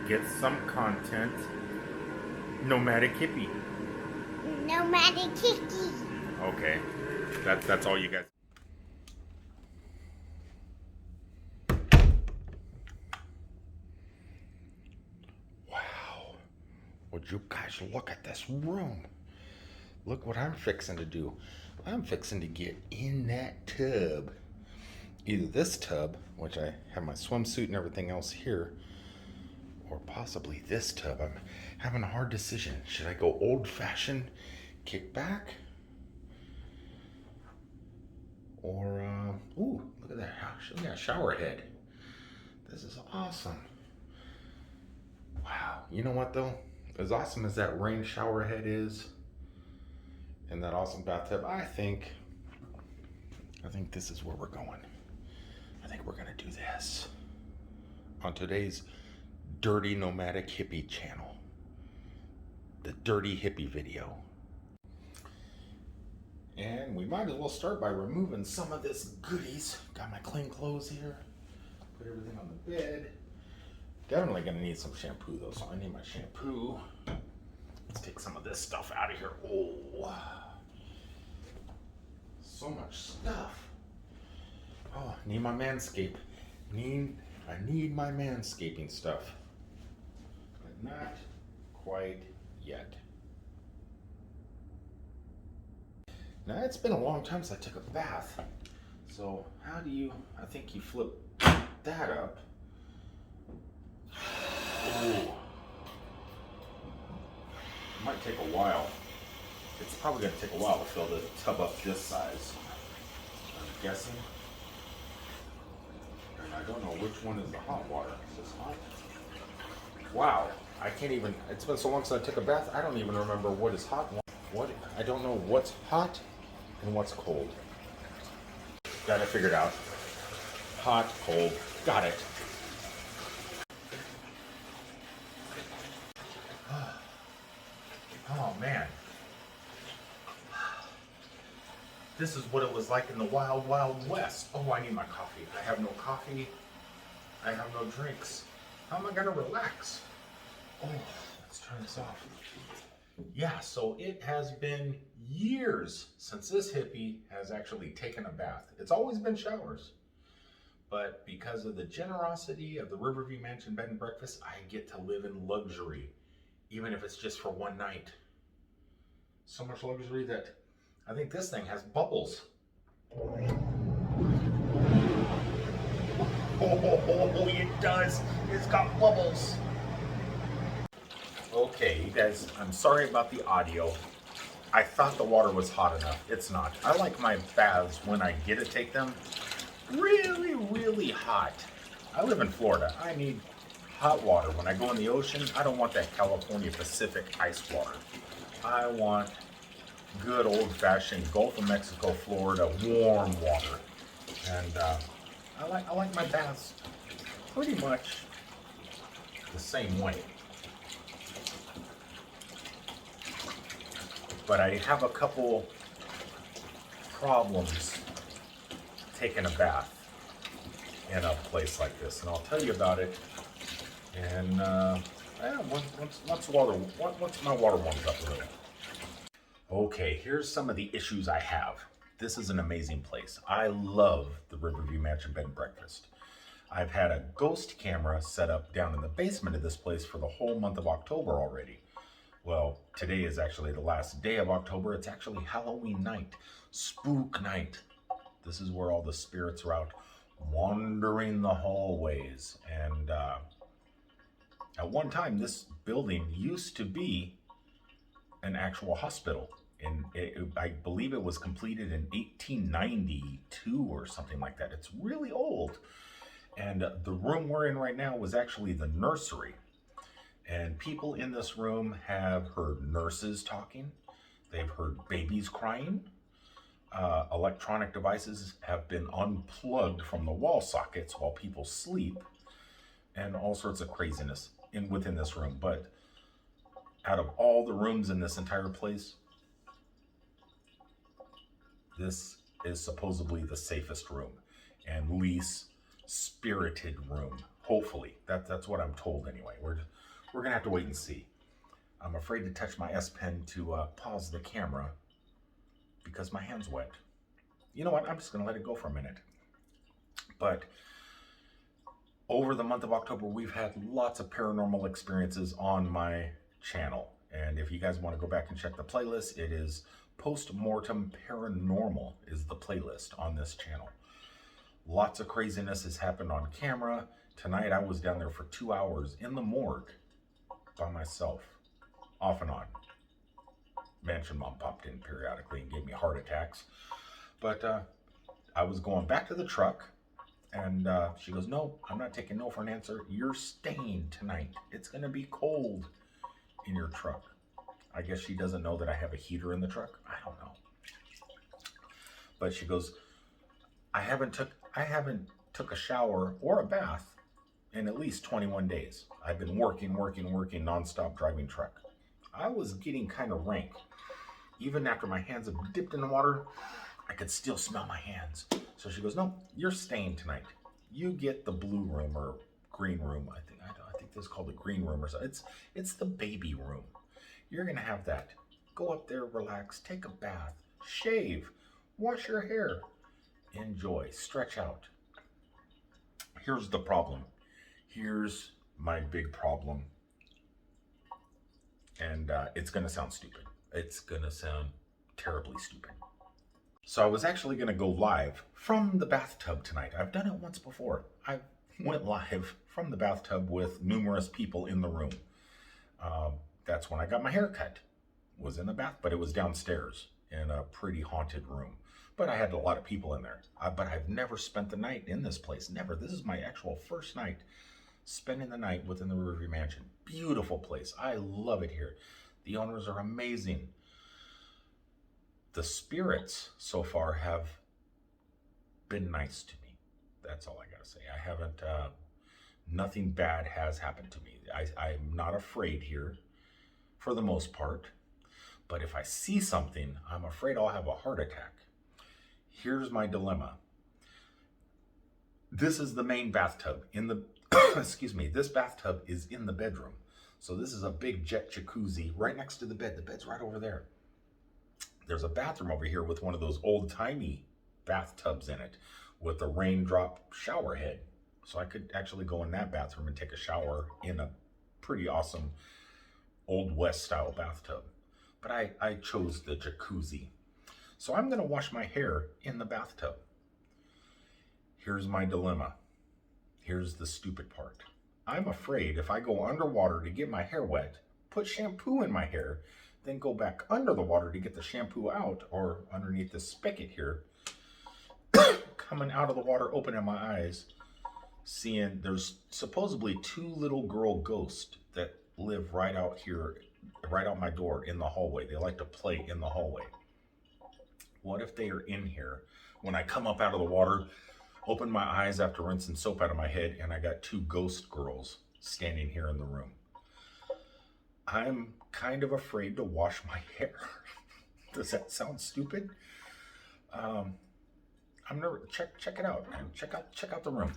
get some content. Nomadic hippie. Nomadic hippie. Okay, that's all you guys. Wow, would you guys look at this room? Look what I'm fixing to do. I'm fixing to get in that tub. Either this tub, which I have my swimsuit and everything else here, or possibly this tub. I'm having a hard decision. Should I go old-fashioned kick back? Or, ooh, look at that. Look at that shower head. This is awesome. Wow. You know what, though? As awesome as that rain shower head is, and that awesome bathtub, I think this is where we're going. I think we're going to do this on today's Dirty Nomadic Hippie channel. The Dirty Hippie video. And we might as well start by removing some of this goodies. Got my clean clothes here. Put everything on the bed. Definitely gonna need some shampoo though, so I need my shampoo. Let's take some of this stuff out of here. Oh, so much stuff. Oh, I need my manscape. I need my manscaping stuff. But not quite yet. Now, it's been a long time since I took a bath. So, how do you, I think you flip that up. Oh. It might take a while. It's probably going to take a while to fill the tub up this size, I'm guessing. And I don't know which one is the hot water. Is this hot? Wow, I can't even, it's been so long since I took a bath, I don't even remember what is hot. I don't know what's hot and what's cold. Got it figured out. Hot, cold, got it. Oh man. This is what it was like in the wild, wild west. Oh, I need my coffee. I have no coffee. I have no drinks. How am I gonna relax? Oh, let's turn this off. Yeah, so it has been years since this hippie has actually taken a bath. It's always been showers. But because of the generosity of the Riverview Mansion bed and breakfast, I get to live in luxury, even if it's just for one night. So much luxury that I think this thing has bubbles. Oh, it does. It's got bubbles. Okay, you guys, I'm sorry about the audio. I thought the water was hot enough. It's not. I like my baths when I get to take them really, really hot. I live in Florida. I need hot water. When I go in the ocean, I don't want that California Pacific ice water. I want good old-fashioned Gulf of Mexico, Florida, warm water. And I like my baths pretty much the same way. But I have a couple problems taking a bath in a place like this, and I'll tell you about it. And once my water warms up a little. Okay, here's some of the issues I have. This is an amazing place. I love the Riverview Mansion bed and breakfast. I've had a ghost camera set up down in the basement of this place for the whole month of October already. Well, today is actually the last day of October. It's actually Halloween night, spook night. This is where all the spirits are out wandering the hallways. And at one time, this building used to be an actual hospital. And I believe it was completed in 1892 or something like that. It's really old. And the room we're in right now was actually the nursery. And people in this room have heard nurses talking. They've heard babies crying. Electronic devices have been unplugged from the wall sockets while people sleep. And all sorts of craziness within this room. But out of all the rooms in this entire place, this is supposedly the safest room and least spirited room. Hopefully, that's what I'm told anyway. We're gonna have to wait and see. I'm afraid to touch my S Pen to pause the camera because my hand's wet. You know what? I'm just gonna let it go for a minute. But over the month of October, we've had lots of paranormal experiences on my channel. And if you guys want to go back and check the playlist, it is Postmortem Paranormal is the playlist on this channel. Lots of craziness has happened on camera. Tonight I was down there for 2 hours in the morgue by myself, off and on. Mansion mom popped in periodically and gave me heart attacks. But I was going back to the truck. And she goes, no, I'm not taking no for an answer. You're staying tonight. It's going to be cold in your truck. I guess she doesn't know that I have a heater in the truck. I don't know. But she goes, I haven't took a shower or a bath in at least 21 days. I've been working nonstop driving truck. I was getting kind of rank. Even after my hands have dipped in the water, I could still smell my hands. So she goes, no, you're staying tonight. You get the blue room or green room. I think this is called the green room or something. It's the baby room. You're gonna have that. Go up there, relax, take a bath, shave, wash your hair, enjoy, stretch out. Here's the problem. Here's my big problem. And it's gonna sound stupid. It's gonna sound terribly stupid. So I was actually going to go live from the bathtub tonight. I've done it once before. I went live from the bathtub with numerous people in the room. That's when I got my hair cut. Was in the bath, but it was downstairs in a pretty haunted room. But I had a lot of people in there. But I've never spent the night in this place. Never. This is my actual first night spending the night within the Riverview Mansion. Beautiful place. I love it here. The owners are amazing. The spirits so far have been nice to me. That's all I gotta say. I haven't, nothing bad has happened to me. I'm not afraid here for the most part, but if I see something, I'm afraid I'll have a heart attack. Here's my dilemma. This is the main bathtub in the, excuse me, this bathtub is in the bedroom. So this is a big jet jacuzzi right next to the bed. The bed's right over there. There's a bathroom over here with one of those old-timey bathtubs in it with a raindrop shower head. So I could actually go in that bathroom and take a shower in a pretty awesome Old West style bathtub. But I chose the jacuzzi. So I'm going to wash my hair in the bathtub. Here's my dilemma. Here's the stupid part. I'm afraid if I go underwater to get my hair wet, put shampoo in my hair, then go back under the water to get the shampoo out, or underneath the spigot here, coming out of the water, opening my eyes, seeing there's supposedly 2 little girl ghosts that live right out here, right out my door in the hallway. They like to play in the hallway. What if they are in here when I come up out of the water, open my eyes after rinsing soap out of my head, and I got 2 ghost girls standing here in the room? I'm kind of afraid to wash my hair. Does that sound stupid? I'm never check it out, man. Check out the room.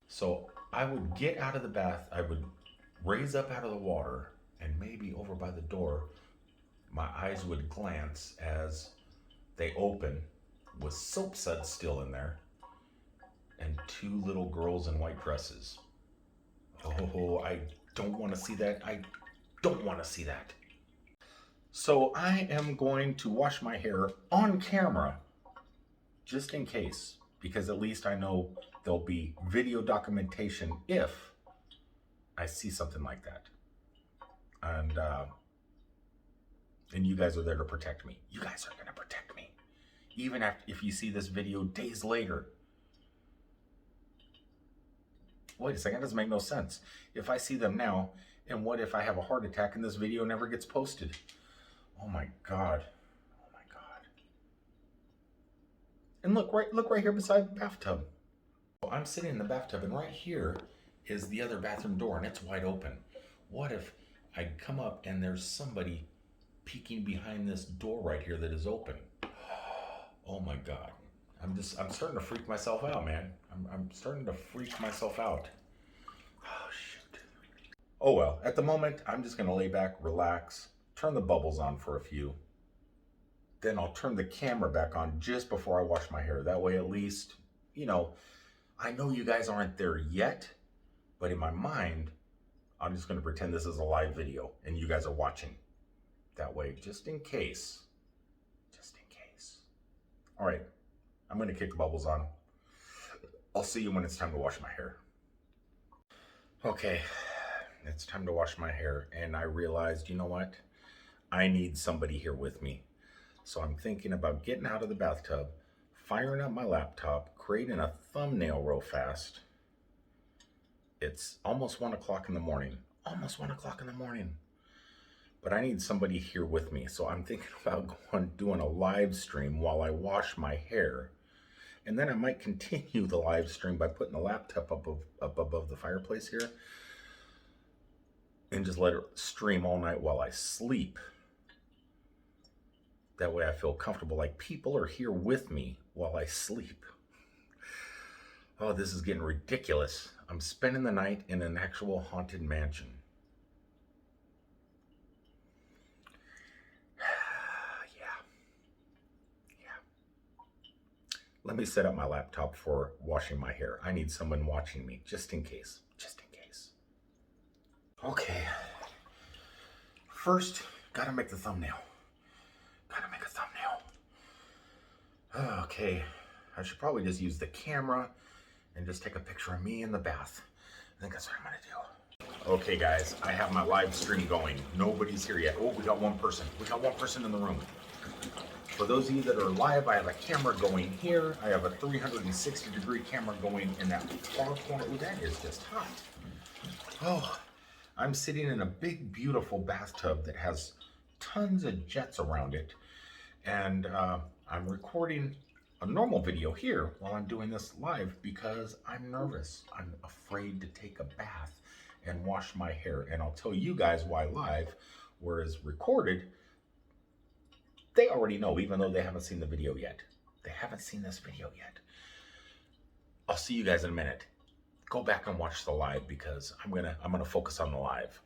So I would get out of the bath, I would raise up out of the water, and maybe over by the door, my eyes would glance as they open with soap suds still in there, and 2 little girls in white dresses. Oh, I don't want to see that. I don't want to see that. So I am going to wash my hair on camera, just in case, because at least I know there'll be video documentation if I see something like that. And you guys are there to protect me. You guys are going to protect me. Even if you see this video days later. Wait a second, that doesn't make no sense. If I see them now, and what if I have a heart attack and this video never gets posted? Oh my God. Oh my God. And look right here beside the bathtub. I'm sitting in the bathtub, and right here is the other bathroom door, and it's wide open. What if I come up and there's somebody peeking behind this door right here that is open? Oh my God. I'm starting to freak myself out, man. I'm starting to freak myself out. Oh well, at the moment, I'm just gonna lay back, relax, turn the bubbles on for a few. Then I'll turn the camera back on just before I wash my hair. That way, at least, you know, I know you guys aren't there yet, but in my mind, I'm just gonna pretend this is a live video and you guys are watching. That way, just in case. Just in case. All right, I'm gonna kick the bubbles on. I'll see you when it's time to wash my hair. Okay, it's time to wash my hair, and I realized, you know what? I need somebody here with me. So I'm thinking about getting out of the bathtub, firing up my laptop, creating a thumbnail real fast. It's almost 1 o'clock in the morning. Almost 1 o'clock in the morning. But I need somebody here with me. So I'm thinking about doing a live stream while I wash my hair. And then I might continue the live stream by putting the laptop up above the fireplace here and just let it stream all night while I sleep. That way I feel comfortable, like people are here with me while I sleep. Oh, this is getting ridiculous. I'm spending the night in an actual haunted mansion. Let me set up my laptop for washing my hair. I need someone watching me, just in case, just in case. Okay. First, gotta make the thumbnail. Gotta make a thumbnail. Okay, I should probably just use the camera and just take a picture of me in the bath. I think that's what I'm gonna do. Okay guys, I have my live stream going. Nobody's here yet. Oh, we got one person. We got one person in the room. For those of you that are live, I have a camera going here. I have a 360-degree camera going in that far corner. Ooh, that is just hot. Oh, I'm sitting in a big, beautiful bathtub that has tons of jets around it. And I'm recording a normal video here while I'm doing this live because I'm nervous. I'm afraid to take a bath and wash my hair. And I'll tell you guys why live, whereas recorded, they already know, even though they haven't seen the video yet. They haven't seen this video yet. I'll see you guys in a minute. Go back and watch the live because I'm gonna focus on the live.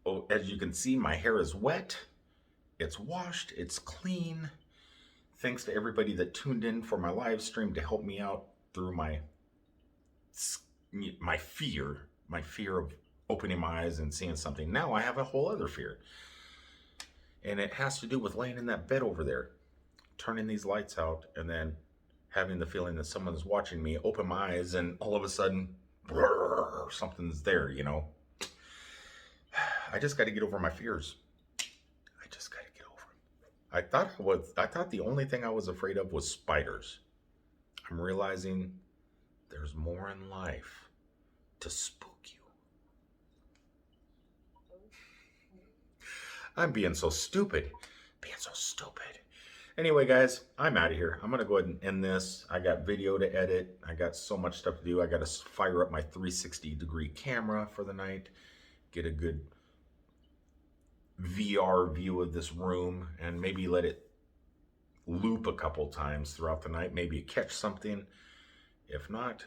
Oh, as you can see, my hair is wet. It's washed. It's clean. Thanks to everybody that tuned in for my live stream to help me out through my fear of opening my eyes and seeing something. Now I have a whole other fear. And it has to do with laying in that bed over there, turning these lights out, and then having the feeling that someone's watching me, open my eyes, and all of a sudden, something's there, you know. I just got to get over my fears. I just got to get over them. I thought the only thing I was afraid of was spiders. I'm realizing there's more in life to spook you. I'm being so stupid. Anyway, guys, I'm out of here. I'm going to go ahead and end this. I got video to edit. I got so much stuff to do. I got to fire up my 360-degree camera for the night, get a good VR view of this room, and maybe let it loop a couple times throughout the night. Maybe catch something. If not,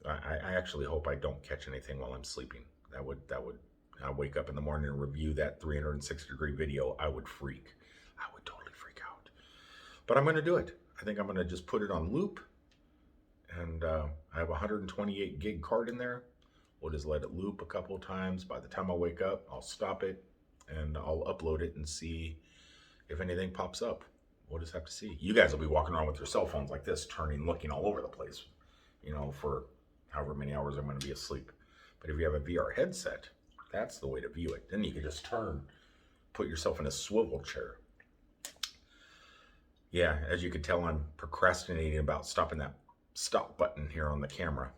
I actually hope I don't catch anything while I'm sleeping. That would I wake up in the morning and review that 360-degree video, I would freak. I would totally freak out. But I'm going to do it. I think I'm going to just put it on loop. And I have a 128 gig card in there. We'll just let it loop a couple of times. By the time I wake up, I'll stop it and I'll upload it and see if anything pops up. We'll just have to see. You guys will be walking around with your cell phones like this, turning, looking all over the place, you know, for however many hours I'm going to be asleep. But if you have a VR headset, that's the way to view it. Then you can just turn, put yourself in a swivel chair. Yeah, as you can tell, I'm procrastinating about stopping that stop button here on the camera.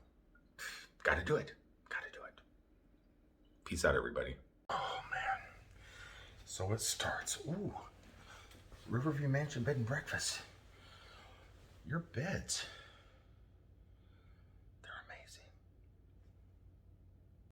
Gotta do it. Gotta do it. Peace out, everybody. Oh, man. So it starts. Ooh. Riverview Mansion bed and breakfast. Your beds.